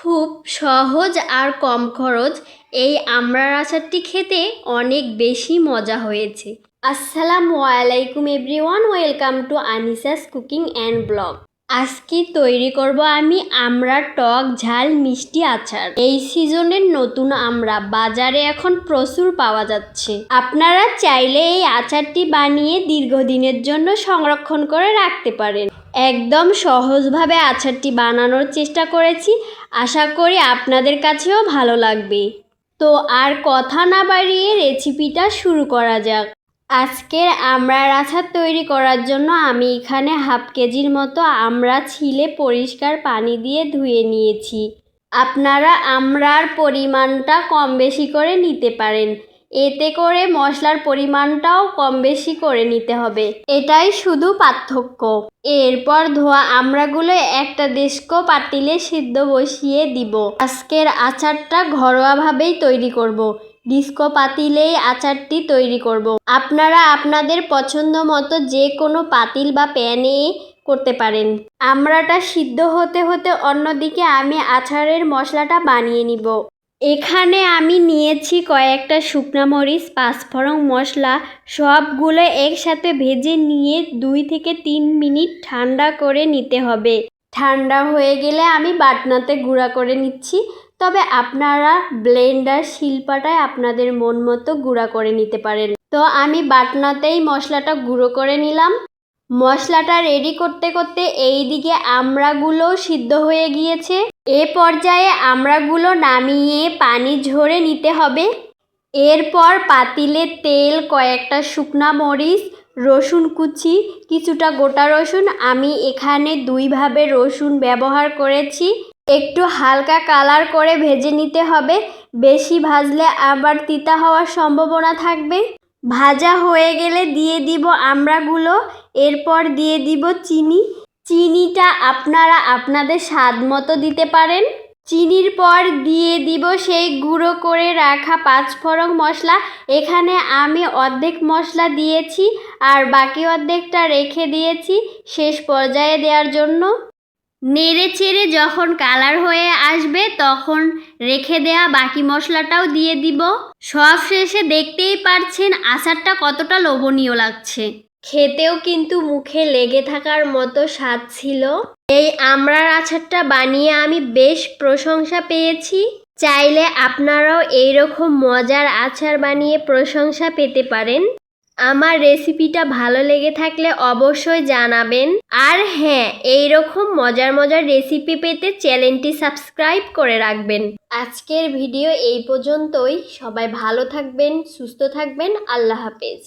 খুব সহজ আর কম খরচ এই আমড়ার আচারটি খেতে অনেক বেশি মজা হয়েছে। আসসালামু আলাইকুম everyone, welcome to Anisa's cooking and blog. আজকে তৈরি করব আমি আমড়ার টক ঝাল মিষ্টি আচার। এই সিজনের নতুন আমড়া বাজারে এখন প্রচুর পাওয়া যাচ্ছে। আপনারা চাইলে এই আচারটি বানিয়ে দীর্ঘদিনের জন্য সংরক্ষণ করে রাখতে পারেন। একদম সহজভাবে আচারটি বানানোর চেষ্টা করেছি, আশা করি আপনাদের কাছেও ভালো লাগবে। তো আর কথা না বাড়িয়ে রেসিপিটা শুরু করা যাক। আজকের আমড়ার আচার তৈরি করার জন্য আমি এখানে হাফ কেজির মতো আমড়া ছিলে পরিষ্কার পানি দিয়ে ধুয়ে নিয়েছি। আপনারা আমড়ার পরিমাণটা কম বেশি করে নিতে পারেন, এতে করে মশলার পরিমাণটাও কম বেশি করে নিতে হবে, এটাই শুধু পার্থক্য। এরপর ধোয়া আমড়াগুলো একটা ডেস্কো পাতিলে সিদ্ধ বসিয়ে দিব। আজকের আচারটা ঘরোয়াভাবেই তৈরি করব, ডিস্কো পাতিলেই আচারটি তৈরি করব। আপনারা আপনাদের পছন্দ মতো যে কোনো পাতিল বা প্যানে করতে পারেন। আমড়াটা সিদ্ধ হতে হতে অন্যদিকে আমি আচারের মশলাটা বানিয়ে নিব। এখানে আমি নিয়েছি কয়েকটা শুকনা মরিচ, পাঁচফোড়ন মশলা, সবগুলো একসাথে ভেজে নিয়ে 2 থেকে 3 মিনিট ঠান্ডা করে নিতে হবে। ঠান্ডা হয়ে গেলে আমি বাটনাতে গুঁড়া করে নিচ্ছি, তবে আপনারা ব্লেন্ডার শিলপাটায় আপনাদের মন মতো গুঁড়া করে নিতে পারেন। তো আমি বাটনাতেই মশলাটা গুঁড়ো করে নিলাম। মশলাটা রেডি করতে করতে এইদিকে আমড়াগুলো সিদ্ধ হয়ে গিয়েছে। এ পর্যায়ে আমড়াগুলো নামিয়ে পানি ঝরে নিতে হবে। এরপর পাতিলে তেল, কয়েকটা শুকনা মরিচ, রসুন কুচি, কিছুটা গোটা রসুন, আমি এখানে 2 ভাবে রসুন ব্যবহার করেছি, একটু হালকা কালার করে ভেজে নিতে হবে। বেশি ভাজলে আবার তিতা হওয়ার সম্ভাবনা থাকবে। ভাজা হয়ে গেলে দিয়ে দিব আমড়াগুলো, এরপর দিয়ে দিব চিনি। চিনিটা আপনারা আপনাদের স্বাদ মতো দিতে পারেন। চিনির পর দিয়ে দিব সেই গুঁড়ো করে রাখা পাঁচফোড়ন মশলা। এখানে আমি অর্ধেক মশলা দিয়েছি আর বাকি অর্ধেকটা রেখে দিয়েছি শেষ পর্যায়ে দেওয়ার জন্য। নেড়ে চেড়ে যখন কালার হয়ে আসবে তখন রেখে দেয়া বাকি মশলাটাও দিয়ে দিব। সব শেষে দেখতেই পারছেন আচারটা কতটা লোভনীয় লাগছে। খেতেও কিন্তু মুখে লেগে থাকার মতো স্বাদ ছিল। এই আমড়ার আচারটা বানিয়ে আমি বেশ প্রশংসা পেয়েছি। চাইলে আপনারাও এইরকম মজার আচার বানিয়ে প্রশংসা পেতে পারেন। আমার রেসিপিটা ভালো লেগে থাকলে অবশ্যই জানাবেন। আর হ্যাঁ, এইরকম মজার মজার রেসিপি পেতে চ্যানেলটি সাবস্ক্রাইব করে রাখবেন। আজকের ভিডিও এই পর্যন্তই। সবাই ভালো থাকবেন, সুস্থ থাকবেন। আল্লাহ হাফেজ।